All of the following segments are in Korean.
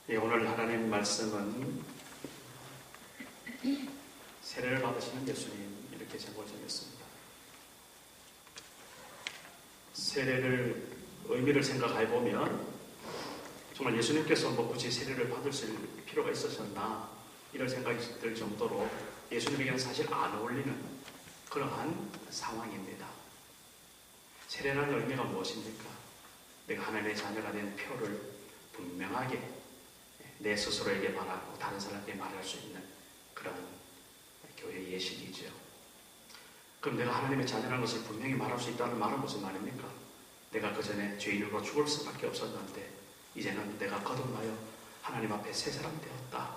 오늘 하나님 말씀은 세례를 받으시는 예수님, 이렇게 제목을 정했습니다. 세례를 의미를 생각해 보면 정말 예수님께서 굳이 세례를 받으실 필요가 있으셨나 이런 생각이 들 정도로 예수님에게는 사실 안 어울리는 그러한 상황입니다. 세례라는 의미가 무엇입니까? 내가 하나님의 자녀가 된 표를 분명하게 내 스스로에게 말하고 다른 사람에게 말할 수 있는 그런 교회의 예식이죠. 그럼 내가 하나님의 자녀라는 것을 분명히 말할 수 있다는 말은 무슨 말입니까? 내가 그 전에 죄인으로 죽을 수밖에 없었는데 이제는 내가 거듭나여 하나님 앞에 새 사람 되었다,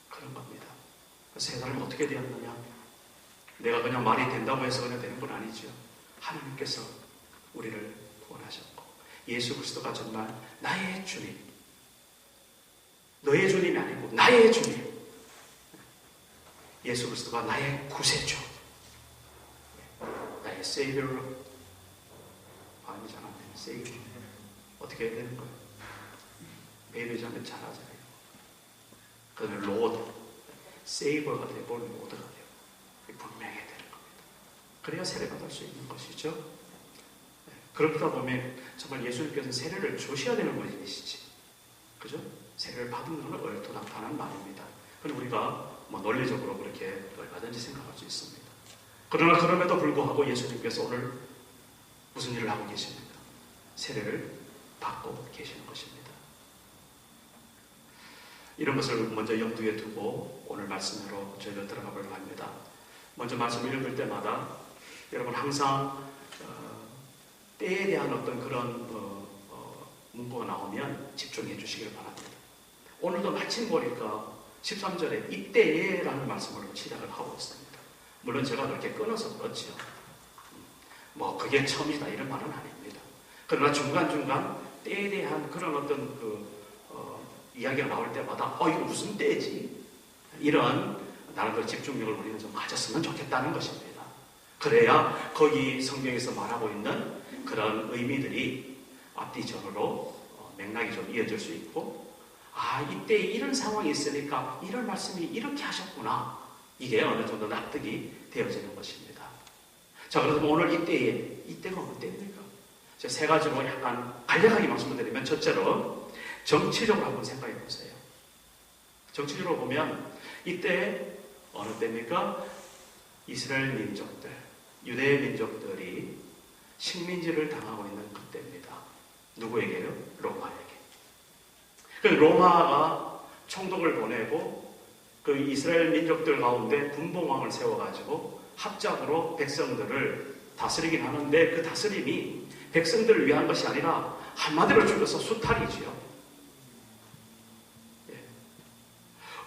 그런 겁니다. 새 사람이 어떻게 되었느냐? 내가 그냥 말이 된다고 해서 그냥 되는 건 아니죠. 하나님께서 우리를 구원하셨고 예수 그리스도가 정말 나의 주님, 너의 주님이 아니고 나의 주님, 예수 그리스도가 나의 구세주, 나의 세이버로, 발음이 잘 안 되는 세이버, 어떻게 해야 되는 거예요? 매니저는 잘하잖아요. 그다음에 로드, 세이버가 되고 로드가 되고 분명해야 되는 겁니다. 그래야 세례받을 수 있는 것이죠. 그렇다 보면 정말 예수님께서 세례를 주셔야 되는 분이시지, 그죠? 세례를 받은 것은 얼토당토하는 말입니다. 그럼 우리가 논리적으로 그렇게 얼마든지 생각할 수 있습니다. 그러나 그럼에도 불구하고 예수님께서 오늘 무슨 일을 하고 계십니까? 세례를 받고 계시는 것입니다. 이런 것을 먼저 염두에 두고 오늘 말씀으로 저희가 들어가 보려고 합니다. 먼저 말씀을 읽을 때마다 여러분 항상 때에 대한 어떤 그런 문구가 나오면 집중해 주시기를 바랍니다. 오늘도 마침 보니까 13절에 이때에 라는 말씀으로 시작을 하고 있습니다. 물론 제가 그렇게 끊어서 그렇죠. 그게 처음이다 이런 말은 아닙니다. 그러나 중간중간 때에 대한 그런 어떤 이야기가 나올 때마다 이거 무슨 때지? 이런 나름대로 집중력을 우리는 좀 가졌으면 좋겠다는 것입니다. 그래야 거기 성경에서 말하고 있는 그런 의미들이 앞뒤전으로 맥락이 좀 이어질 수 있고, 이때 이런 상황이 있으니까 이런 말씀이 이렇게 하셨구나, 이게 어느 정도 납득이 되어지는 것입니다. 자, 그래서 오늘 이때가 어느 때입니까? 제가 세 가지로 약간 간략하게 말씀을 드리면, 첫째로 정치적으로 한번 생각해 보세요. 정치적으로 보면 이때 어느 때입니까? 이스라엘 민족들, 유대 민족들이 식민지를 당하고 있는 그때입니다. 누구에게요? 로마에게. 그 로마가 총독을 보내고 그 이스라엘 민족들 가운데 분봉왕을 세워가지고 합작으로 백성들을 다스리긴 하는데, 그 다스림이 백성들을 위한 것이 아니라 한마디로 줄여서 수탈이지요.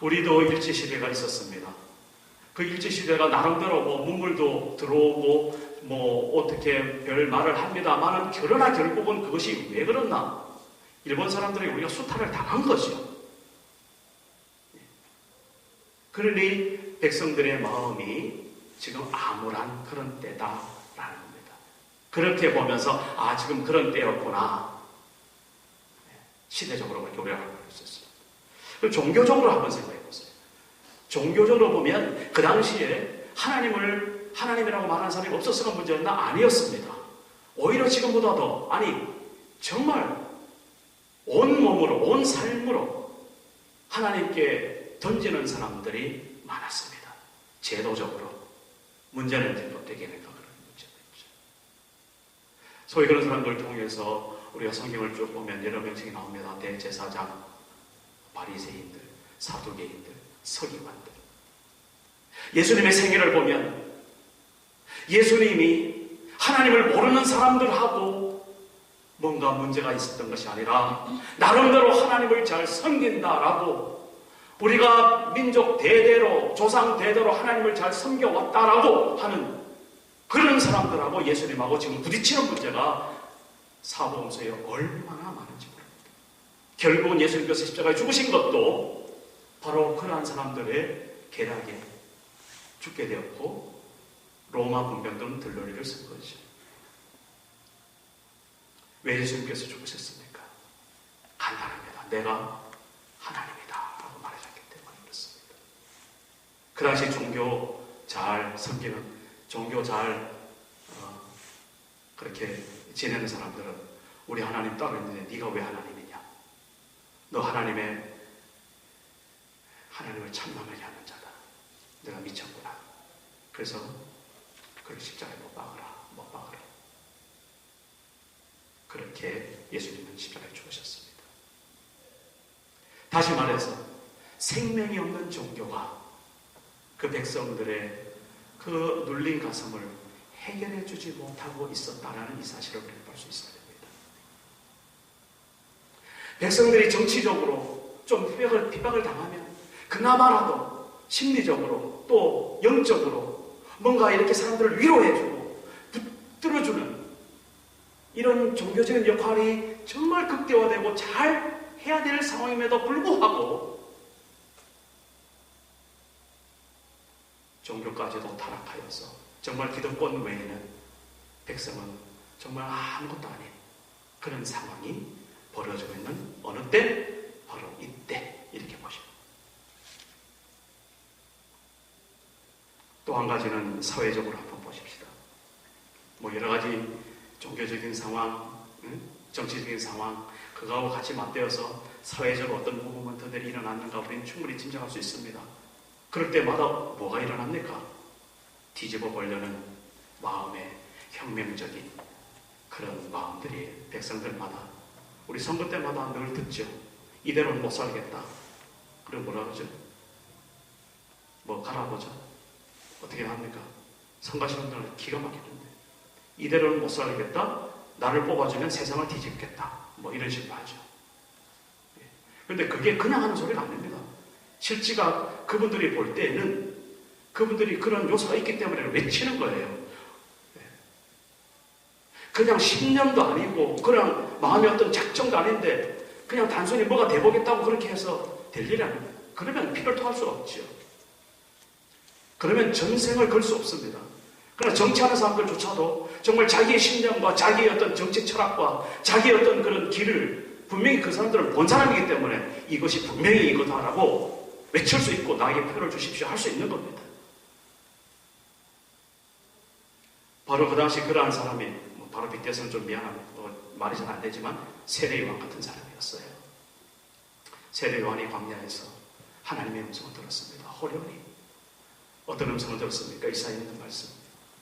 우리도 일제시대가 있었습니다. 그 일제시대가 나름대로 문물도 들어오고 어떻게 별 말을 합니다만, 그러나 결국은 그것이 왜 그렇나? 일본 사람들에게 우리가 수탈을 당한 거죠. 그러니 백성들의 마음이 지금 암울한 그런 때다라는 겁니다. 그렇게 보면서 지금 그런 때였구나, 시대적으로 그렇게 우리가 알 수 있습니다. 그럼 종교적으로 한번 생각해 보세요. 종교적으로 보면 그 당시에 하나님이라고 말하는 사람이 없었으면 문제였나? 아니었습니다. 오히려 지금보다 더, 정말 온 몸으로, 온 삶으로 하나님께 던지는 사람들이 많았습니다. 제도적으로. 문제는 이제 어떻게 되는가, 그런 문제가 있죠. 소위 그런 사람들을 통해서 우리가 성경을 쭉 보면 여러 명칭이 나옵니다. 대제사장, 바리새인들, 사두개인들, 서기관들. 예수님의 생애를 보면 예수님이 하나님을 모르는 사람들하고 뭔가 문제가 있었던 것이 아니라 나름대로 하나님을 잘 섬긴다라고, 우리가 민족 대대로, 조상 대대로 하나님을 잘 섬겨왔다라고 하는 그런 사람들하고 예수님하고 지금 부딪히는 문제가 사복음서에 얼마나 많은지 모릅니다. 결국은 예수님께서 십자가에 죽으신 것도 바로 그러한 사람들의 계략에 죽게 되었고, 로마 군병들은 들러리를 쓴 거죠. 왜 예수님께서 죽으셨습니까? 간단합니다. 내가 그 당시 종교 잘 섬기는, 종교 잘 그렇게 지내는 사람들은 우리 하나님 따로 있는데 네가 왜 하나님이냐? 너 하나님을 참남하게 하는 자다. 내가 미쳤구나. 그래서 그를 십자가에 못 박으라. 그렇게 예수님은 십자가에 죽으셨습니다. 다시 말해서 생명이 없는 종교가 그 백성들의 그 눌린 가슴을 해결해 주지 못하고 있었다라는 이 사실을 우리가 볼 수 있어야 됩니다. 백성들이 정치적으로 좀 핍박을 당하면 그나마라도 심리적으로 또 영적으로 뭔가 이렇게 사람들을 위로해주고 붙들어주는 이런 종교적인 역할이 정말 극대화되고 잘 해야 될 상황임에도 불구하고 종교까지도 타락하여서 정말 기득권 외에는 백성은 정말 아무것도 아닌 그런 상황이 벌어지고 있는 어느 때? 바로 이때 이렇게 보십니다. 또 한 가지는 사회적으로 한번 보십시다. 여러 가지 종교적인 상황, 정치적인 상황, 그거하고 같이 맞대어서 사회적으로 어떤 무브먼트들이 일어났는가 우리는 충분히 짐작할 수 있습니다. 그럴 때마다 뭐가 일어납니까? 뒤집어 보려는 마음의 혁명적인 그런 마음들이 백성들마다 우리 선거 때마다 늘 듣죠. 이대로는 못 살겠다. 그리고 뭐라 그러죠? 갈아보자. 어떻게 합니까? 선거시민들은 기가 막히는데 이대로는 못 살겠다. 나를 뽑아주면 세상을 뒤집겠다. 이런 식으로 하죠. 그런데 그게 그냥 하는 소리가 아닙니다. 실제가 그분들이 볼 때에는 그분들이 그런 요소가 있기 때문에 외치는 거예요. 그냥 신념도 아니고 그냥 마음의 어떤 작정도 아닌데 그냥 단순히 뭐가 돼보겠다고 그렇게 해서 될 일이 아닙니다. 그러면 피를 토할 수 없죠. 그러면 전생을 걸 수 없습니다. 그러나 정치하는 사람들조차도 정말 자기의 신념과 자기의 어떤 정치 철학과 자기의 어떤 그런 길을 분명히 그 사람들은 본 사람이기 때문에 이것이 분명히 이거다라고 외칠 수 있고 나에게 표를 주십시오 할 수 있는 겁니다. 바로 그 당시 그러한 사람이 바로 빗대서는 좀 미안합니다. 말이 잘 안 되지만 세례요한 같은 사람이었어요. 세례요한이 광야에서 하나님의 음성을 들었습니다. 호련히. 어떤 음성을 들었습니까? 이사야에 있는 말씀.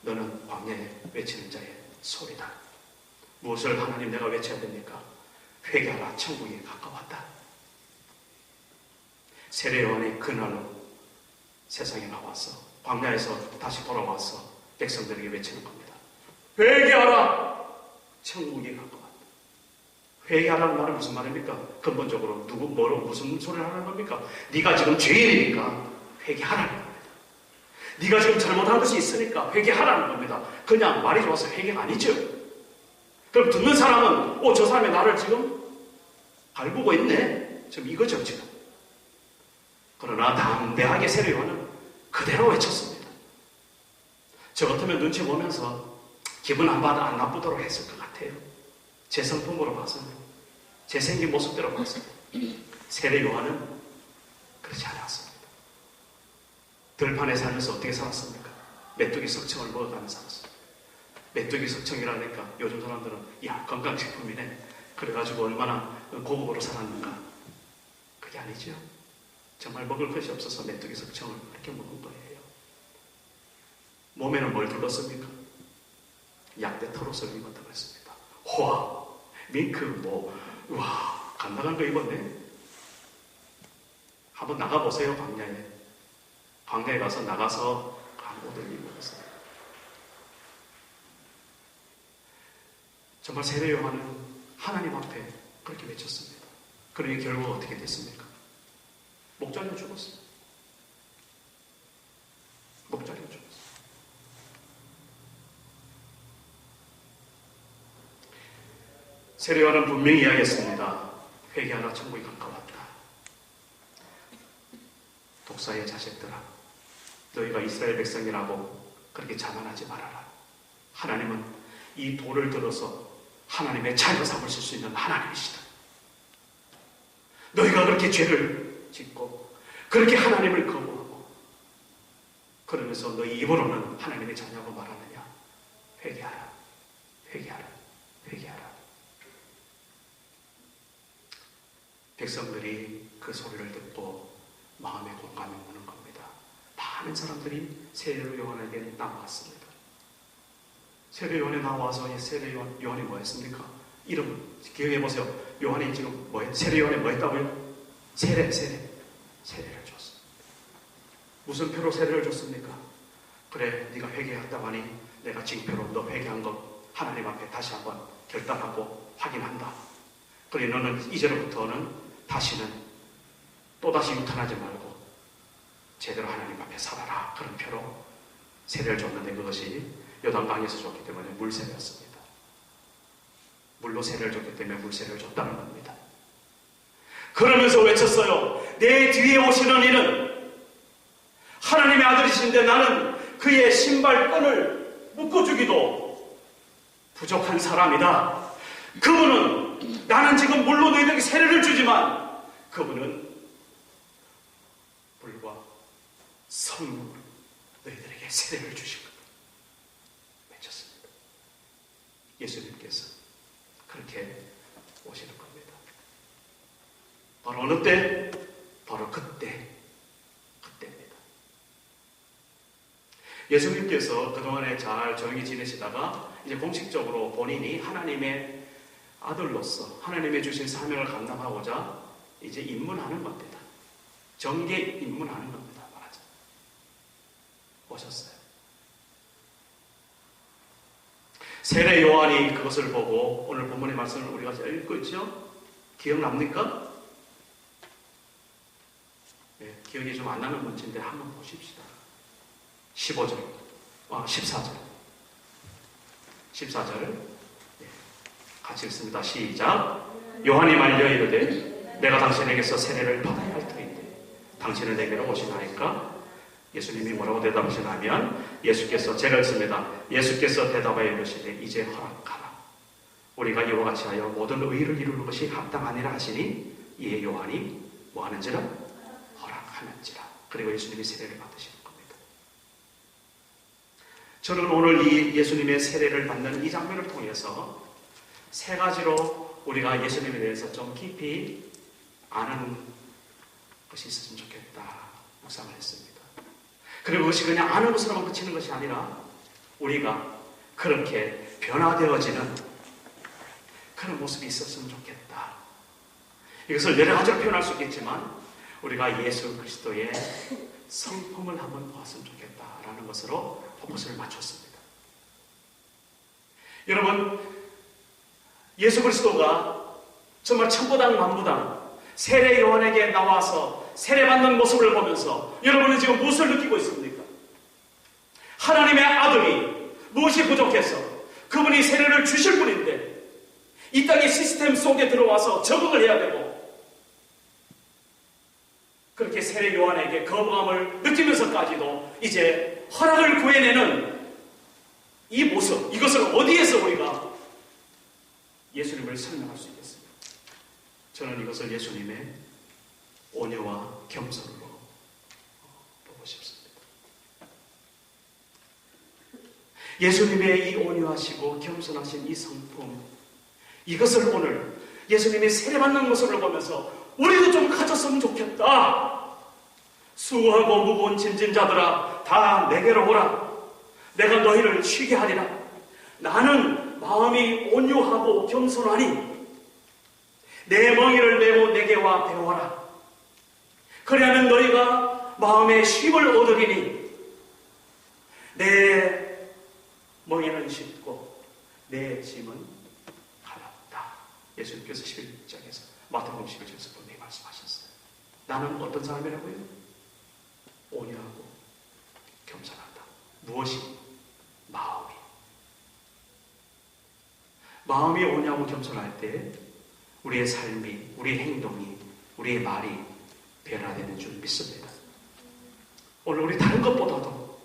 너는 광야에 외치는 자의 소리다. 무엇을 하나님 내가 외쳐야 됩니까? 회개하라, 천국이 가까웠다. 세례요한이 그날로 세상에 나와서 광야에서 다시 돌아와서 백성들에게 외치는 겁니다. 회개하라, 천국이 가까웠다. 회개하라는 말은 무슨 말입니까? 근본적으로 무슨 소리를 하는 겁니까? 네가 지금 죄인이니까 회개하라는 겁니다. 네가 지금 잘못한 것이 있으니까 회개하라는 겁니다. 그냥 말이 좋아서 회개가 아니죠. 그럼 듣는 사람은 저 사람이 나를 지금 갈구고 있네. 지금 이거죠 지금. 그러나 담대하게 세례요한은 그대로 외쳤습니다. 저 같으면 눈치 보면서 기분 안 나쁘도록 했을 것 같아요. 제 성품으로 봐서는, 제 생긴 모습대로 봐서는. 세례요한은 그렇지 않았습니다. 들판에 살면서 어떻게 살았습니까? 메뚜기 석청을 먹어가면서 살았어요. 메뚜기 석청이라니까 요즘 사람들은 건강식품이네. 그래가지고 얼마나 고급으로 살았는가. 그게 아니죠. 정말 먹을 것이 없어서 메뚜기 석청을 그렇게 먹은 거예요. 몸에는 뭘 둘렀습니까? 약대 털옷을 입었다고 했습니다. 호화, 밍크, 간단한 거 입었네. 한번 나가보세요. 광야에 가서 나가서 옷을 입었어요. 정말 세례요한은 하나님 앞에 그렇게 외쳤습니다. 그러니 결국 어떻게 됐습니까? 목 잘려 죽었어요. 목 잘려 죽었어요. 세례요한은 분명히 이야기했습니다. 회개하라, 천국이 가까웠다. 독사의 자식들아, 너희가 이스라엘 백성이라고 그렇게 자만하지 말아라. 하나님은 이 돌을 들어서 하나님의 자녀 삼을 수 있는 하나님이시다. 너희가 그렇게 죄를 짓고 그렇게 하나님을 거부하고 그러면서 너희 입으로는 하나님의 자녀고 말하느냐? 회개하라, 회개하라, 회개하라. 백성들이 그 소리를 듣고 마음에 공감이 오는 겁니다. 많은 사람들이 세례 요한에게 나왔습니다. 세례 요한에 나와서 세례 요한이 뭐 했습니까? 이름 기억해 보세요. 요한이 지금 세례 요한이 뭐 했다고요? 세례를 줬습니다. 무슨 표로 세례를 줬습니까? 그래, 네가 회개했다고 하니 내가 징표로 너 회개한 것 하나님 앞에 다시 한번 결단하고 확인한다. 그래, 너는 이제로부터는 다시는 또다시 유탄하지 말고 제대로 하나님 앞에 살아라. 그런 표로 세례를 줬는데 그것이 요단강에서 줬기 때문에 물세례였습니다. 물로 세례를 줬기 때문에 물세례를 줬다는 겁니다. 그러면서 외쳤어요. 내 뒤에 오시는 이는 하나님의 아들이신데 나는 그의 신발끈을 묶어주기도 부족한 사람이다. 그분은, 나는 지금 물로 너희들에게 세례를 주지만 그분은 물과 성령으로 너희들에게 세례를 주실 겁니다. 외쳤습니다. 예수님께서 그렇게 오시는 겁니다. 바로 어느 때? 바로 그때입니다. 예수님께서 그동안에 잘 조용히 지내시다가 이제 공식적으로 본인이 하나님의 아들로서 하나님의 주신 사명을 감당하고자 이제 입문하는 겁니다. 정계 입문하는 겁니다. 말하자면. 오셨어요. 세례 요한이 그것을 보고 오늘 본문의 말씀을 우리가 읽고 있죠? 기억납니까? 네, 기억이 좀 안 나는 문제인데 한번 보십시다. 14절. 14절. 네, 같이 읽습니다. 시작. 요한이 말려 이르되 내가 당신에게서 세례를 받아야 할 터인데 당신은 내게로 오시나이까? 예수님이 뭐라고 대답하시냐면 예수께서 제가 읽습니다. 예수께서 대답하여 이르시되 이제 허락하라. 우리가 이와 같이 하여 모든 의를 이루는 것이 합당하니라 하시니 이에 요한이 뭐 하는지라? 허락하는지라. 그리고 예수님이 세례를 받으시는 겁니다. 저는 오늘 이 예수님의 세례를 받는 이 장면을 통해서 세 가지로 우리가 예수님에 대해서 좀 깊이 아는 것이 있었으면 좋겠다 묵상을 했습니다. 그리고 그것이 그냥 아는 것으로만 그치는 것이 아니라 우리가 그렇게 변화되어지는 그런 모습이 있었으면 좋겠다. 이것을 여러 가지로 표현할 수 있겠지만 우리가 예수 그리스도의 성품을 한번 보았으면 좋겠다라는 것으로 포커스를 맞췄습니다. 여러분, 예수 그리스도가 정말 천부당 만부당 세례 요한에게 나와서 세례받는 모습을 보면서 여러분은 지금 무엇을 느끼고 있습니까? 하나님의 아들이 무엇이 부족해서 그분이 세례를 주실 분인데 이 땅의 시스템 속에 들어와서 적응을 해야 되고 그렇게 세례 요한에게 거부감을 느끼면서까지도 이제 허락을 구해내는 이 모습, 이것을 어디에서 우리가 예수님을 설명할 수 있겠습니까? 저는 이것을 예수님의 온유와 겸손으로 보고 싶습니다. 예수님의 이 온유하시고 겸손하신 이 성품, 이것을 오늘 예수님이 세례받는 모습을 보면서 우리도 좀 가졌으면 좋겠다. 수고하고 무거운 짐진 자들아 다 내게로 오라. 내가 너희를 쉬게 하리라. 나는 마음이 온유하고 겸손하니 내 멍에를 메고 내게 와 배워라. 그리하면 너희가 마음의 쉼을 얻으리니 내 멍에는 쉽고 내 짐은 가볍다. 예수님께서 11장에서 마태복음 11장에서 분명히 말씀하셨어요. 나는 어떤 사람이라고요? 온유하고 겸손하다. 무엇이? 마음이 온유하고 겸손할 때 우리의 삶이, 우리의 행동이, 우리의 말이 변화되는 줄 믿습니다. 오늘 우리 다른 것보다도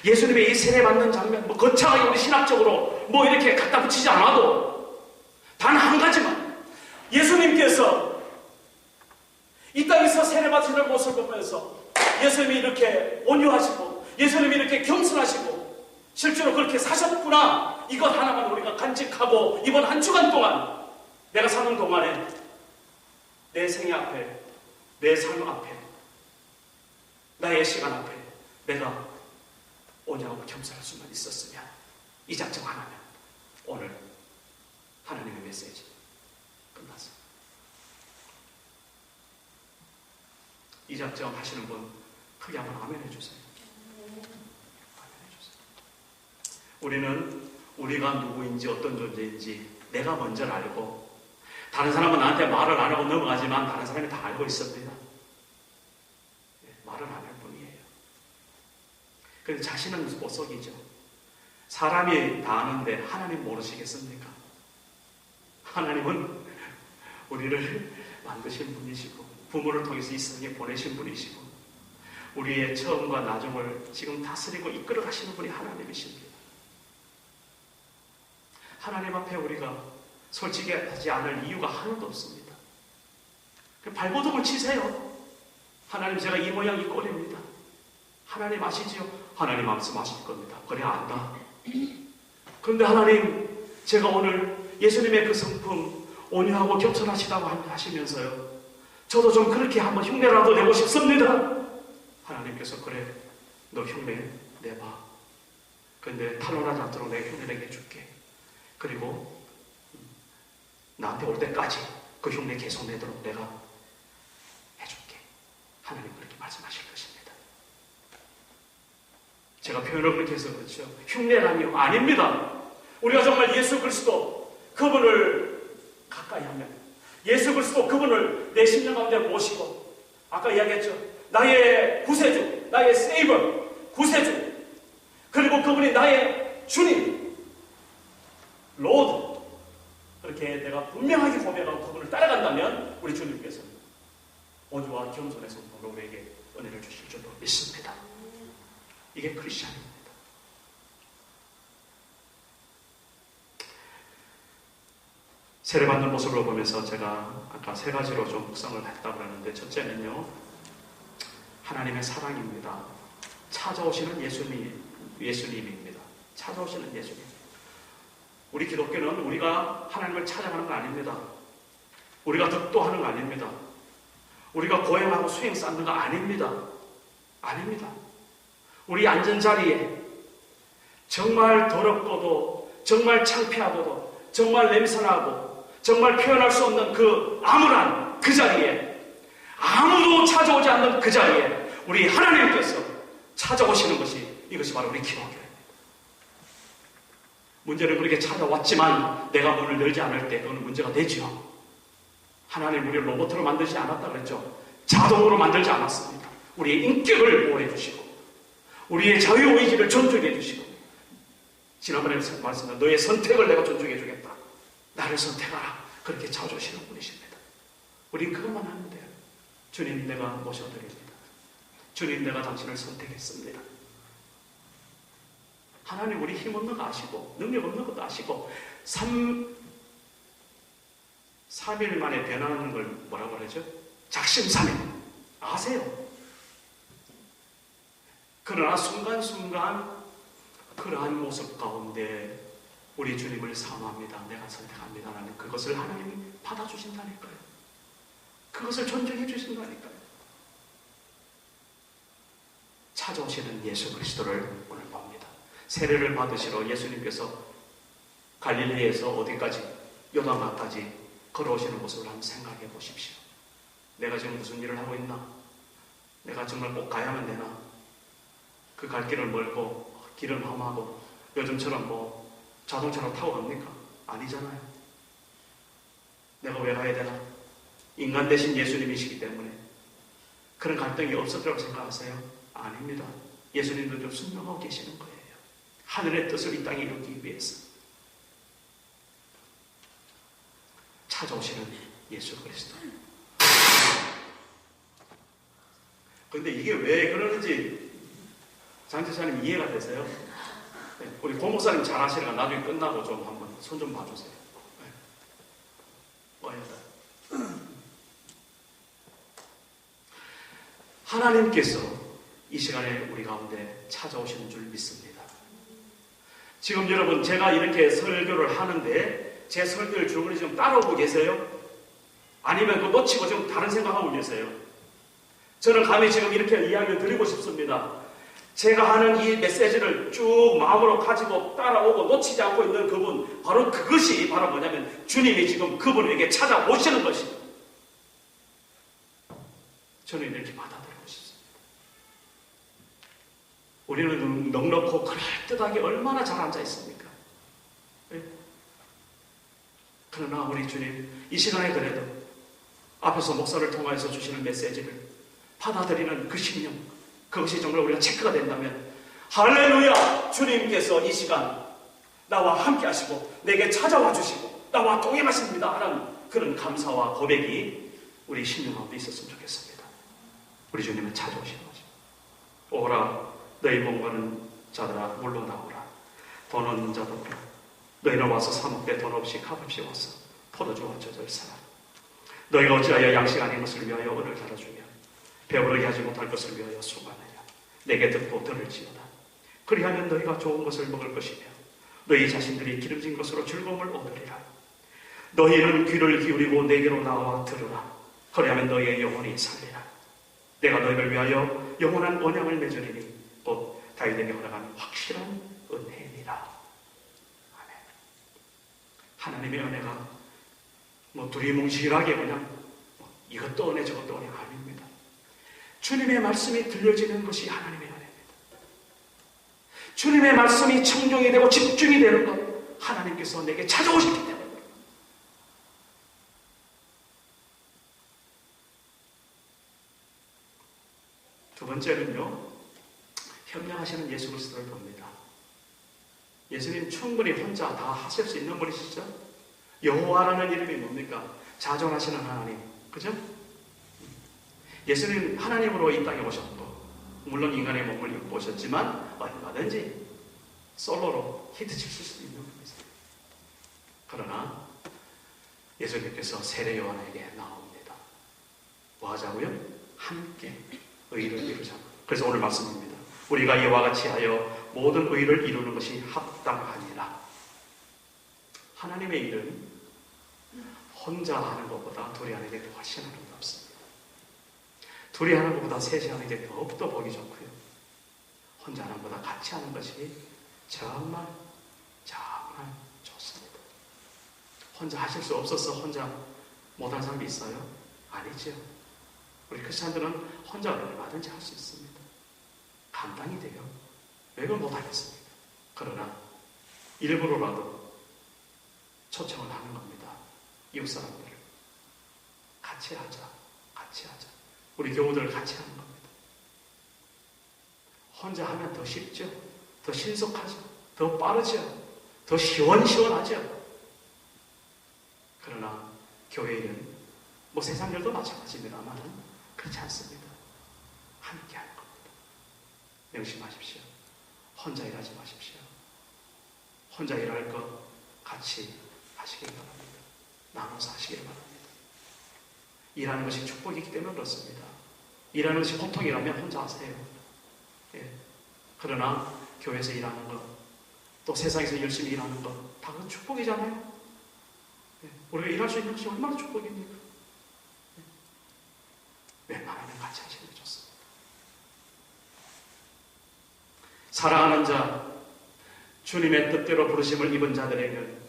예수님의 이 세례받는 장면, 거창하게 우리 신학적으로 이렇게 갖다 붙이지 않아도 단 한 가지만 예수님께서 이 땅에서 세례받으시는 모습을 보면서 예수님이 이렇게 온유하시고 예수님이 이렇게 겸손하시고 실제로 그렇게 사셨구나. 이것 하나만 우리가 간직하고 이번 한 주간 동안 내가 사는 동안에 내 생애 앞에, 내 삶 앞에, 나의 시간 앞에 내가 온유하고 겸손할 수만 있었으면, 이 작정 하나면 오늘 하나님의 메시지 끝났어. 이 작정 하시는 분 크게 한번 아멘 해주세요. 아멘 해주세요. 우리는 우리가 누구인지 어떤 존재인지 내가 먼저 알고, 다른 사람은 나한테 말을 안 하고 넘어가지만 다른 사람이 다 알고 있습니다. 말을 안 할 뿐이에요. 그런데 자신은 못 속이죠. 사람이 다 아는데 하나님 모르시겠습니까? 하나님은 우리를 만드신 분이시고 부모를 통해서 이 세상에 보내신 분이시고 우리의 처음과 나중을 지금 다스리고 이끌어 가시는 분이 하나님이십니다. 하나님 앞에 우리가 솔직하지 않을 이유가 하나도 없습니다. 발버둥을 치세요. 하나님, 제가 이 모양 이 꼴입니다. 하나님 아시지요? 하나님 말씀하실 겁니다. 그래 안다. 그런데 하나님, 제가 오늘 예수님의 그 성품 온유하고 겸손하시다고 하시면서요, 저도 좀 그렇게 한번 흉내라도 내고 싶습니다. 하나님께서 그래, 너 흉내 내봐. 근데 탄로나지 않도록 내가 흉내내게 해줄게. 그리고 나한테 올 때까지 그 흉내 계속 내도록 내가 해줄게. 하나님 그렇게 말씀하실 것입니다. 제가 표현을 그렇게 해서 그렇죠. 흉내라니요? 아닙니다. 우리가 정말 예수 그리스도 그분을 가까이 하면, 예수 그리스도 그분을 내 심령 가운데 모시고, 아까 이야기했죠. 나의 구세주, 나의 세이버, 구세주, 그리고 그분이 나의 주님, 로드, 그렇게 내가 분명하게 고백하고 그분을 따라간다면 우리 주님께서 온유와 겸손의 성품으로 우리에게 은혜를 주실 줄로 믿습니다. 이게 크리스찬입니다. 세례받는 모습을 보면서 제가 아까 세 가지로 좀 묵상을 했다고 하는데, 첫째는요, 하나님의 사랑입니다. 찾아오시는 예수님입니다. 찾아오시는 예수님. 우리 기독교는 우리가 하나님을 찾아가는 거 아닙니다. 우리가 득도하는 거 아닙니다. 우리가 고행하고 수행 쌓는 거 아닙니다. 아닙니다. 우리 앉은 자리에 정말 더럽고도 정말 창피하고도 정말 냄새나고 정말 표현할 수 없는 그 암울한 그 자리에, 아무도 찾아오지 않는 그 자리에 우리 하나님께서 찾아오시는 것이, 이것이 바로 우리 기독교입니다. 문제는 그렇게 찾아왔지만 내가 문을 열지 않을 때 그건 문제가 되죠. 하나님 우리를 로봇으로 만들지 않았다 그랬죠. 자동으로 만들지 않았습니다. 우리의 인격을 보호해 주시고 우리의 자유의지를 존중해 주시고, 지난번에 말씀드린 너의 선택을 내가 존중해 주겠다. 나를 선택하라. 그렇게 찾아오시는 분이십니다. 우린 그것만 하면 돼요. 주님, 내가 모셔드립니다. 주님, 내가 당신을 선택했습니다. 하나님 우리 힘없는 거 아시고 능력 없는 것도 아시고 3일 만에 변하는 걸 뭐라고 그러죠? 작심삼일 아세요. 그러나 순간순간 그러한 모습 가운데 우리 주님을 사모합니다. 내가 선택합니다. 라는 그것을 하나님이 받아주신다니까요. 그것을 존중해 주신다니까요. 찾아오시는 예수 그리스도를 오늘 봅니다. 세례를 받으시러 예수님께서 갈릴리에서 어디까지, 요단강까지 걸어오시는 모습을 한번 생각해 보십시오. 내가 지금 무슨 일을 하고 있나? 내가 정말 꼭 가야만 되나? 그 갈 길을 멀고 길은 험하고 요즘처럼 뭐 자동차로 타고 갑니까? 아니잖아요. 내가 왜 가야 되나? 인간 대신 예수님이시기 때문에 그런 갈등이 없을 거라고 생각하세요? 아닙니다. 예수님도 좀 순종하고 계시는 거예요. 하늘의 뜻을 이 땅에 이루기 위해서 찾아오시는 예수 그리스도. 그런데 이게 왜 그러는지 장제사님 이해가 되세요? 네, 우리 고목사님 잘 아시니까 나중에 끝나고 좀 한번 손 좀 봐주세요. 네. 하나님께서 이 시간에 우리 가운데 찾아오시는 줄 믿습니다. 지금 여러분 제가 이렇게 설교를 하는데 제 설교를 줄거리 지금 따라오고 계세요? 아니면 그거 놓치고 지금 다른 생각하고 계세요? 저는 감히 지금 이렇게 이야기를 드리고 싶습니다. 제가 하는 이 메시지를 쭉 마음으로 가지고 따라오고 놓치지 않고 있는 그분, 바로 그것이 바로 뭐냐면 주님이 지금 그분에게 찾아오시는 것입니다. 저는 이렇게 받아들이고 싶습니다. 우리는 넉넉고 그럴듯하게 얼마나 잘 앉아 있습니까? 네? 그러나 우리 주님 이 시간에 그래도 앞에서 목사를 통해서 주시는 메시지를 받아들이는 그 신령, 그것이 정말 우리가 체크가 된다면 할렐루야! 주님께서 이 시간 나와 함께 하시고 내게 찾아와 주시고 나와 동행하십니다 하는 그런 감사와 고백이 우리 신령 가운데 있었으면 좋겠습니다. 우리 주님은 찾아오시는 거죠. 오라 너희 몸과는 자들아 물러나오라. 돈 없는 자도 오라. 너희는 와서 사 먹되 돈 없이 값없이 와서 포도주와 젖을 사라. 너희가 어찌하여 양식 아닌 것을 위하여 은을 달아주며 배부르게 하지 못할 것을 위하여 수고하느냐. 내게 듣고 들을지어다. 그리하면 너희가 좋은 것을 먹을 것이며 너희 자신들이 기름진 것으로 즐거움을 얻으리라. 너희는 귀를 기울이고 내게로 나와 들으라. 그리하면 너희의 영혼이 살리라. 내가 너희를 위하여 영원한 언약을 맺으리니 곧 다윗에게 허락한 확실한 은혜니라. 아멘. 하나님의 은혜가 두리뭉실하게 그냥 이것도 은혜 저것도 은혜 아닙니다. 주님의 말씀이 들려지는 것이 하나님의 은혜입니다. 주님의 말씀이 청종이 되고 집중이 되는 것, 하나님께서 내게 찾아오셨기 때문입니다. 두 번째는요, 협력하시는 예수 그리스도를 봅니다. 예수님 충분히 혼자 다 하실 수 있는 분이시죠? 여호와라는 이름이 뭡니까? 자존하시는 하나님, 그죠? 예수님 하나님으로 이 땅에 오셨고 물론 인간의 몸을 입고 오셨지만 얼마든지 솔로로 히트 칠 수 있는 분이세요. 그러나 예수님께서 세례 요한에게 나옵니다. 뭐 하자고요? 함께 의를 이루자. 그래서 오늘 말씀입니다. 우리가 이와 같이 하여 모든 의를 이루는 것이 합당하니라. 하나님의 일은 혼자 하는 것보다 둘이 하는 게 훨씬 아름답습니다. 둘이 하는 것보다 셋이 하는 게 더욱더 보기 좋고요. 혼자 하는 것보다 같이 하는 것이 정말 좋습니다. 혼자 하실 수 없어서 혼자 못한 사람이 있어요? 아니죠. 우리 크리스찬들은 혼자 얼마든지 할 수 있습니다. 감당이 돼요. 왜 그걸 못하겠습니까? 그러나 일부러라도 초청을 하는 겁니다. 이웃 사람들을 같이 하자. 우리 교우들을 같이 하는 겁니다. 혼자 하면 더 쉽죠. 더 신속하죠. 더 빠르죠. 더 시원시원하죠. 그러나 교회는 세상 일도 마찬가지입니다만 그렇지 않습니다. 함께 하는 겁니다. 명심하십시오. 혼자 일하지 마십시오. 혼자 일할 것 같이 하시길 바랍니다. 나눠서 하시길 바랍니다. 일하는 것이 축복이기 때문에 그렇습니다. 일하는 것이 고통이라면 혼자 하세요. 예. 그러나 교회에서 일하는 것, 또 세상에서 열심히 일하는 것, 다 그건 축복이잖아요. 예. 우리가 일할 수 있는 것이 얼마나 축복입니까? 예. 웬만하면 같이 하시는 게 좋습니다. 사랑하는 자, 주님의 뜻대로 부르심을 입은 자들에게는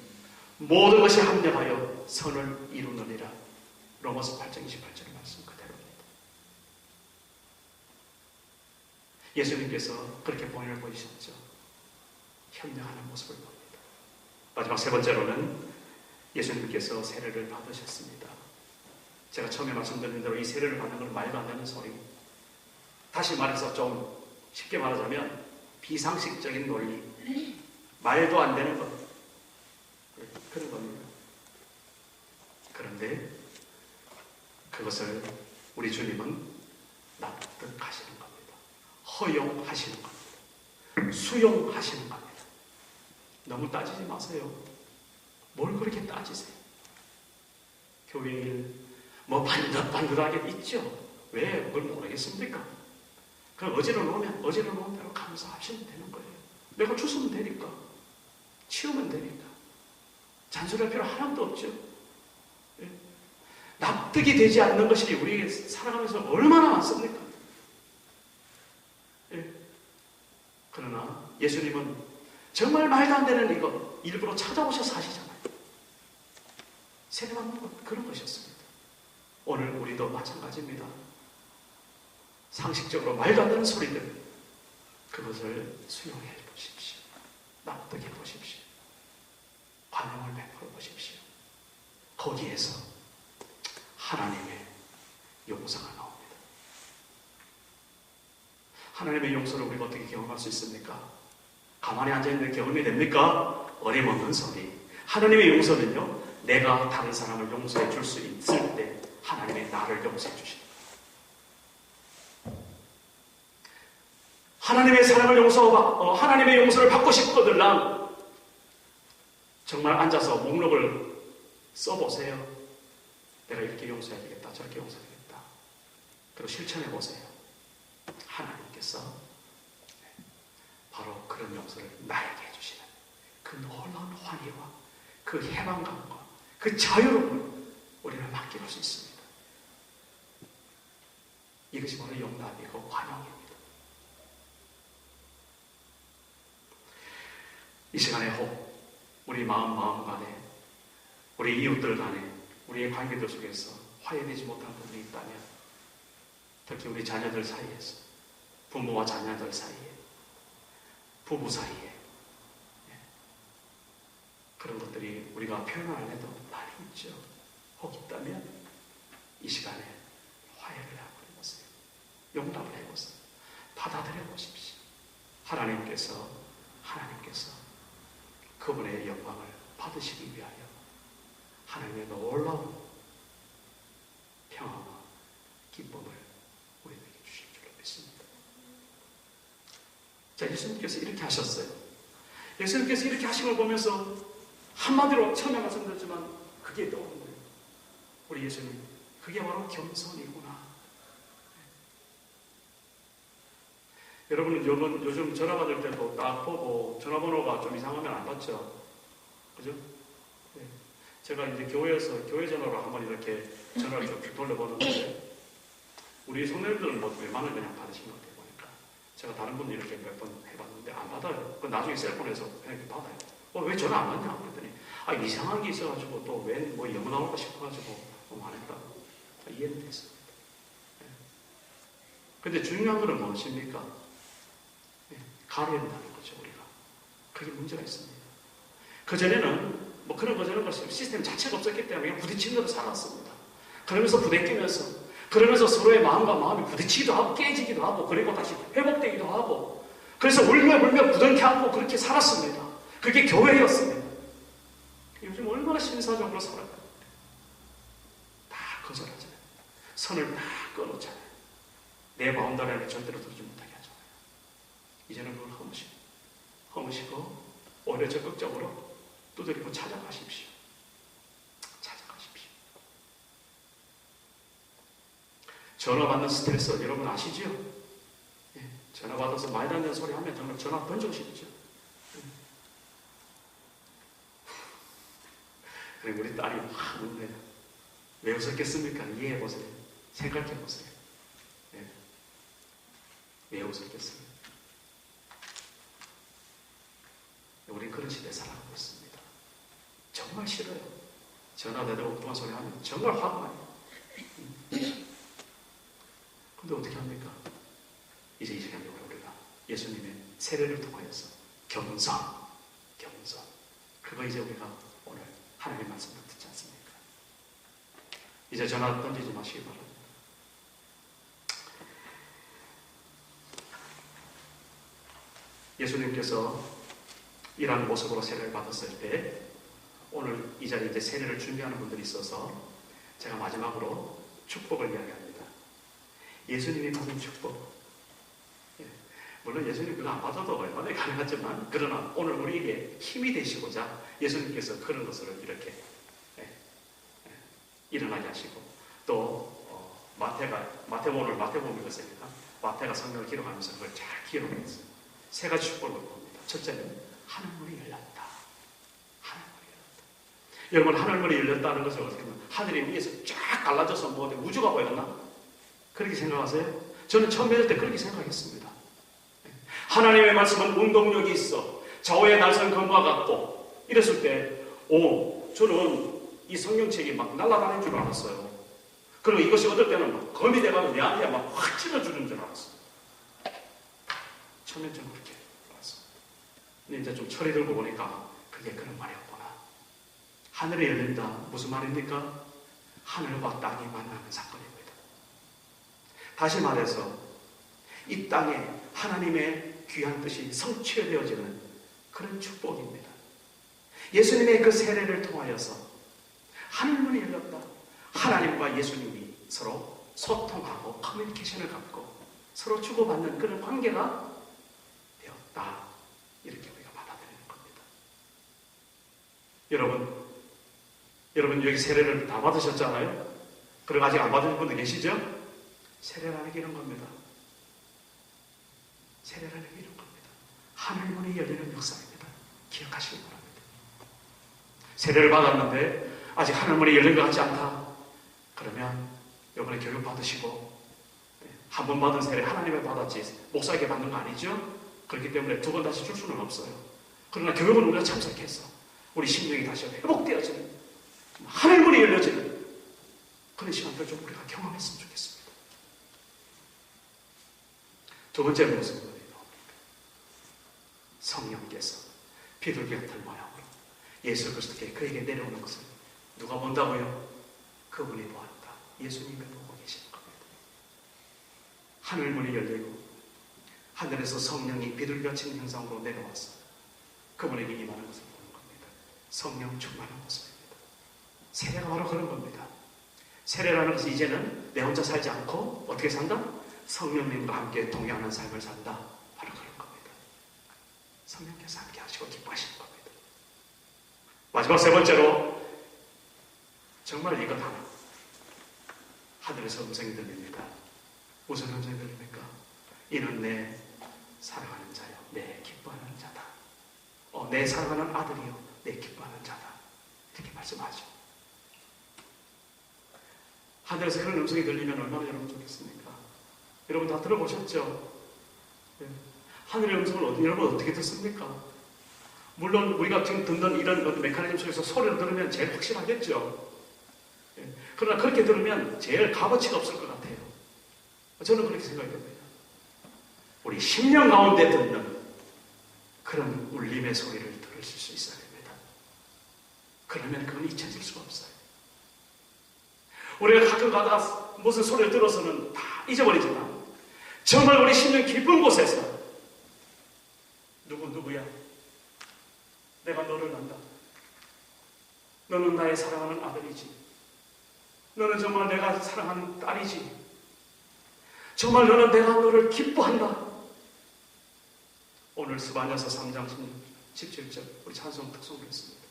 모든 것이 합력하여 선을 이루느니라. 로마서 8장 28절의 말씀 그대로입니다. 예수님께서 그렇게 본인을 보이셨죠. 협력하는 모습을 봅니다. 마지막 세 번째로는 예수님께서 세례를 받으셨습니다. 제가 처음에 말씀드린 대로 이 세례를 받는 건 말도 안 되는 소리. 다시 말해서 좀 쉽게 말하자면 비상식적인 논리. 말도 안 되는 것. 그런 겁니다. 그런데 그것을 우리 주님은 납득하시는 겁니다. 허용하시는 겁니다. 수용하시는 겁니다. 너무 따지지 마세요. 뭘 그렇게 따지세요? 교회 일 반듯반듯하게 있죠. 왜 그걸 모르겠습니까? 그럼 어지러우면 어지러운 대로 감사하시면 되는 거예요. 내가 주스면 되니까. 치우면 되니까. 잔소리할 필요 하나도 없죠. 예. 납득이 되지 않는 것이 우리 살아가면서 얼마나 많습니까? 예. 그러나 예수님은 정말 말도 안 되는 이거 일부러 찾아오셔서 하시잖아요. 세례받는 것 그런 것이었습니다. 오늘 우리도 마찬가지입니다. 상식적으로 말도 안 되는 소리들 그것을 수용해 보십시오. 납득해 보십시오. 관용을 베풀어 보십시오. 거기에서 하나님의 용서가 나옵니다. 하나님의 용서를 우리가 어떻게 경험할 수 있습니까? 가만히 앉아있는 경험이 됩니까? 어림없는 소리. 하나님의 용서는요, 내가 다른 사람을 용서해 줄 수 있을 때 하나님이 나를 용서해 주십니다. 하나님의 사랑을 하나님의 용서를 받고 싶거든 정말 앉아서 목록을 써보세요. 내가 이렇게 용서해야 되겠다, 저렇게 용서해야 되겠다. 그리고 실천해 보세요. 하나님께서 바로 그런 용서를 나에게 해주시는 그 놀라운 환희와 그 해방감과 그 자유로움을 우리는 맡길 수 있습니다. 이것이 바로 용납이고 관용입니다. 이 시간에 혹 우리 마음 간에 우리 이웃들 간에 우리의 관계들 속에서 화해되지 못한 부분이 있다면 특히 우리 자녀들 사이에서 부모와 자녀들 사이에 부부 사이에 그런 것들이 우리가 표현을 안 해도 많이 있죠. 혹 있다면 이 시간에 화해를 해보세요. 용납을 해보세요. 받아들여 보십시오. 하나님께서 그분의 영광을 받으시기 위하여 하나님의 놀라운 평화와 기쁨을 우리에게 주실 줄로 믿습니다. 자, 예수님께서 이렇게 하셨어요. 예수님께서 이렇게 하신 걸 보면서 한마디로 처음에 말씀드렸지만 그게 떠오른 거예요. 우리 예수님, 그게 바로 겸손이구나. 여러분은 요즘 전화 받을 때도 딱 보고 전화번호가 좀 이상하면 안 받죠? 그죠? 네. 제가 이제 교회에서 교회 전화로 한번 이렇게 전화를 좀 돌려보는데 우리 성도님들은 뭐 웬만하면 그냥 받으신 것 같아요. 보니까 제가 다른 분들 이렇게 몇 번 해봤는데 안 받아요. 그 나중에 셀폰에서 그냥 받아요. 왜 전화 안 받냐? 그랬더니 이상한 게 있어가지고 또 왜 뭐 영어 나올까 싶어가지고 안 했다. 이해는 됐습니다. 네. 근데 중요한 거는 무엇입니까? 가려야 한다는 거죠, 우리가. 그게 문제가 있습니다. 그전에는 뭐 그런 시스템 자체가 없었기 때문에 그냥 부딪히는 대로 살았습니다. 그러면서 부대끼면서 그러면서 서로의 마음과 마음이 부딪히기도 하고 깨지기도 하고 그리고 다시 회복되기도 하고 그래서 울며 부둥켜 안고 그렇게 살았습니다. 그게 교회였습니다. 요즘 얼마나 신사적으로 살아가요. 다 거절하잖아요. 선을 다 끊었잖아요. 내 바운더리 안에 절대로 들어주지 못하게 하잖아요. 이제는 그걸 허무시고 오히려 적극적으로 두드리고 찾아가십시오. 전화 받는 스트레스 여러분 아시죠? 예, 전화 받아서 말도 안 되는 소리 하면 정말 전화 던지고 싶죠. 그리고 우리 딸이 막 웃네요. 왜 웃었겠습니까? 이해해보세요. 생각해보세요. 예. 왜 웃었겠습니까? 우린 그런 시대에 살아가고 있습니다. 정말 싫어요. 전화 대대로 엉뚱한 소리 하면 정말 화가 나요. 근데 어떻게 합니까? 이제 이 시간에 우리가 예수님의 세례를 통하여서 겸손. 그거 이제 우리가 오늘 하나님의 말씀을 듣지 않습니까? 이제 전화 던지지 마시기 바랍니다. 예수님께서 이러한 모습으로 세례를 받았을 때 오늘 이 자리에 이제 세례를 준비하는 분들이 있어서 제가 마지막으로 축복을 이야기합니다. 예수님이 받은 축복. 물론 예수님 그거 안 받아도 얼마나 가능하지만 그러나 오늘 우리에게 힘이 되시고자 예수님께서 그런 것을 이렇게 일어나게 하시고 또 오늘 마태복음 읽었으니까 마태가 성경을 기록하면서 그걸 잘 기록했어요. 세 가지 축복을 봅니다. 첫째는 하늘문이 열렸다. 하늘문이 열렸다. 여러분, 하늘문이 열렸다는 것을 어떻게 보면 하늘이 위에서 쫙 갈라져서 뭐 우주가 보였나? 그렇게 생각하세요? 저는 처음 믿을 때 그렇게 생각했습니다. 하나님의 말씀은 운동력이 있어 좌우의 날선 검과 같고 이랬을 때 저는 이 성경책이 막 날아다니는 줄 알았어요. 그리고 이것이 어떨 때는 막 검이 돼가지고 내한테 막 확 찔러주는 줄 알았어요. 처음엔 좀 그렇게 알았어요. 근데 이제 좀 철이 들고 보니까 그게 그런 말이었구나. 하늘이 열린다. 무슨 말입니까? 하늘과 땅이 만나는 사건입니다. 다시 말해서 이 땅에 하나님의 귀한 뜻이 성취되어지는 그런 축복입니다. 예수님의 그 세례를 통하여서 하늘문이 열렸다. 하나님과 예수님이 서로 소통하고 커뮤니케이션을 갖고 서로 주고받는 그런 관계가 되었다. 이렇게 우리가 받아들이는 겁니다. 여러분 여기 세례를 다 받으셨잖아요? 그리고 아직 안 받으신 분들 계시죠? 세례라는 게 이런 겁니다. 세례라는 게 이런 겁니다. 하늘문이 열리는 역사입니다. 기억하시기 바랍니다. 세례를 받았는데 아직 하늘문이 열린 것 같지 않다. 그러면 이번에 교육 받으시고 한 번 받은 세례 하나님의 받았지 목사에게 받는 거 아니죠? 그렇기 때문에 두 번 다시 줄 수는 없어요. 그러나 교육은 우리가 참석해서 우리 심령이 다시 회복되어지는 하늘문이 열려지는 그런 시간들 좀 우리가 경험했으면 좋겠습니다. 두 번째는 무슨 말이에요? 성령께서 비둘기 같은 모양으로 예수 그리스도께 그에게 내려오는 것을 누가 본다고요? 그분이 보았다. 예수님이 보고 계시는 겁니다. 하늘문이 열리고 하늘에서 성령이 비둘기같은 형상으로 내려와서 그분에게 임하는 것을 보는 겁니다. 성령 충만한 모습입니다. 세례가 바로 그런 겁니다. 세례라는 것은 이제는 내 혼자 살지 않고 어떻게 산다? 성령님과 함께 동행하는 삶을 산다. 바로 그런 겁니다. 성령께서 함께 하시고 기뻐하시는 겁니다. 마지막 세 번째로 정말 이것 하나 하늘에서 음성이 들립니다. 무슨 음성이 들립니까? 이는 내 사랑하는 자요 내 기뻐하는 자다. 내 사랑하는 아들이요 내 기뻐하는 자다. 이렇게 말씀하죠. 하늘에서 그런 음성이 들리면 얼마나 여러분 좋겠습니까? 여러분 다 들어보셨죠? 네. 하늘의 음성을 여러분 어떻게 듣습니까? 물론 우리가 지금 듣는 이런 메커니즘 속에서 소리를 들으면 제일 확실하겠죠. 그러나 그렇게 들으면 제일 값어치가 없을 것 같아요. 저는 그렇게 생각이 됩니다. 우리 심령 가운데 듣는 그런 울림의 소리를 들으실 수 있어야 됩니다. 그러면 그건 잊혀질 수가 없어요. 우리가 가끔 가다가 무슨 소리를 들어서는 다 잊어버리지만 정말 우리 심령 깊은 곳에서 누구야? 내가 너를 안다. 너는 나의 사랑하는 아들이지. 너는 정말 내가 사랑하는 딸이지. 정말 너는 내가 너를 기뻐한다. 오늘 스바냐서 3장 17절 우리 찬송 특송을 했습니다.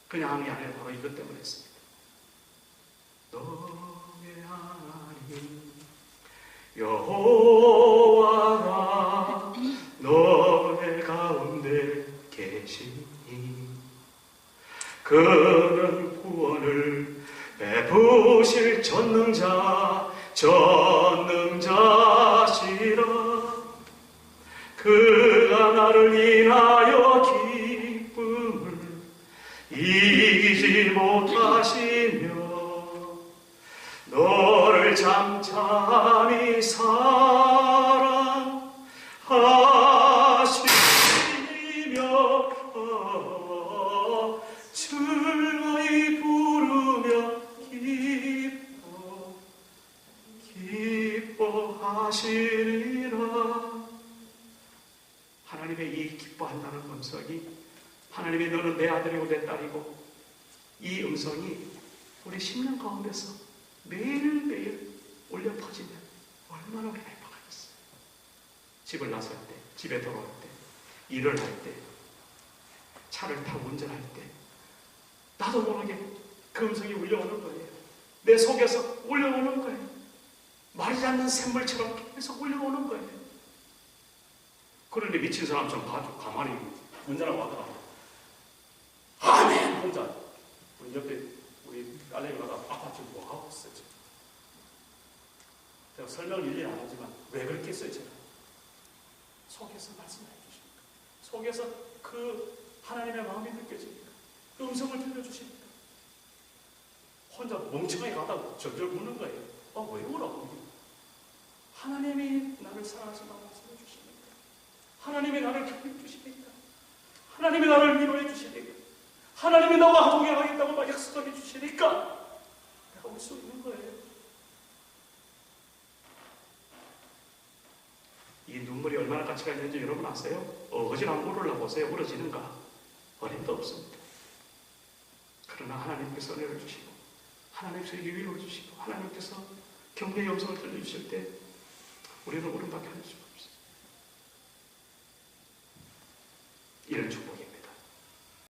그냥 하는 게 아니라 바로 이것 때문에 했습니다. 너의 하나님 여호와가 너의 가운데 계시니 그는 구원을 베푸실 전능자시라. 그가 나를 인하여 기쁨을 이기지 못하시며 너를 잠잠히 사랑하시며 즐거이 부르며 기뻐하시리라. 하나님의 이 기뻐한다는 음성이, 하나님의 너는 내 아들이고 내 딸이고, 이 음성이 우리 심령 가운데서 매일매일 울려 퍼지면 얼마나 우리가 행복하겠어요. 집을 나설 때, 집에 돌아올 때, 일을 할 때, 차를 타고 운전할 때 나도 모르게 그 음성이 울려오는 거예요. 내 속에서 울려오는 거예요. 마르지 않는 샘물처럼 계속 올려오는 거예요. 그런데 미친 사람처럼 가만히 운전하고 하다가 아멘! 혼자 우리 옆에 우리 딸내미가 아빠 지금 뭐 하고 있어요? 지금? 제가 설명을 일일이 안 하지만 왜 그렇게 했어요? 제가 속에서 말씀해 주십니까? 속에서 그 하나님의 마음이 느껴집니까? 음성을 들려주십니까? 혼자 멍청하게 가다가 절절 우는 거예요. 왜 울어? 하나님이 나를 사랑하신다고 말씀해 주십니까? 하나님이 나를 격려해 주십니까? 하나님이 나를 위로해 주십니까? 하나님이 나와 동행하겠다고 막 약속해 주시니까 내가 올 수 있는 거예요. 이 눈물이 얼마나 가치가 있는지 여러분 아세요? 어거지랑 울으려 보세요. 울어지는가? 어림도 없습니다. 그러나 하나님께서 은혜를 주시고 하나님께서 위로를 주시고 하나님께서 격려의 음성을 들려주실 때 우리는 울음밖에 할 수가 없어요. 이런 축복